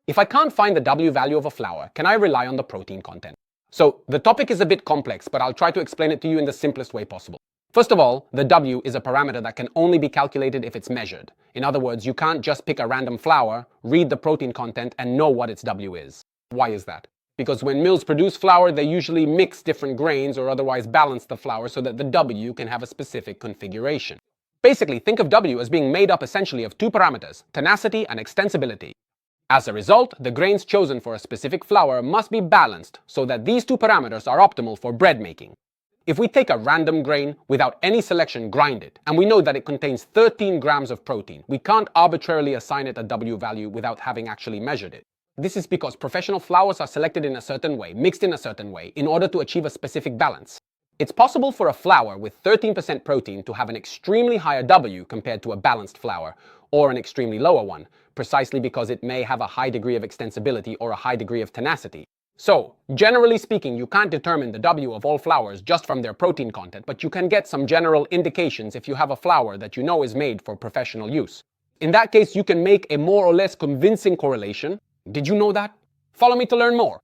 If I can't find the W value of a flour, can I rely on the protein content? So the topic is a bit complex, but I'll try to explain it to you in the simplest way possible. First of all, the W is a parameter that can only be calculated if it's measured. In other words, you can't just pick a random flour, read the protein content, and know what its W is. Why is that? Because when mills produce flour, they usually mix different grains or otherwise balance the flour so that the W can have a specific configuration. Basically, think of W as being made up essentially of two parameters, tenacity and extensibility. As a result, the grains chosen for a specific flour must be balanced so that these two parameters are optimal for bread making. If we take a random grain, without any selection grind it, and we know that it contains 13 grams of protein, we can't arbitrarily assign it a W value without having actually measured it. This is because professional flours are selected in a certain way, mixed in a certain way, in order to achieve a specific balance. It's possible for a flour with 13% protein to have an extremely higher W compared to a balanced flour, or an extremely lower one, precisely because it may have a high degree of extensibility or a high degree of tenacity. So, generally speaking, you can't determine the W of all flours just from their protein content, but you can get some general indications if you have a flour that you know is made for professional use. In that case, you can make a more or less convincing correlation. Did you know that? Follow me to learn more.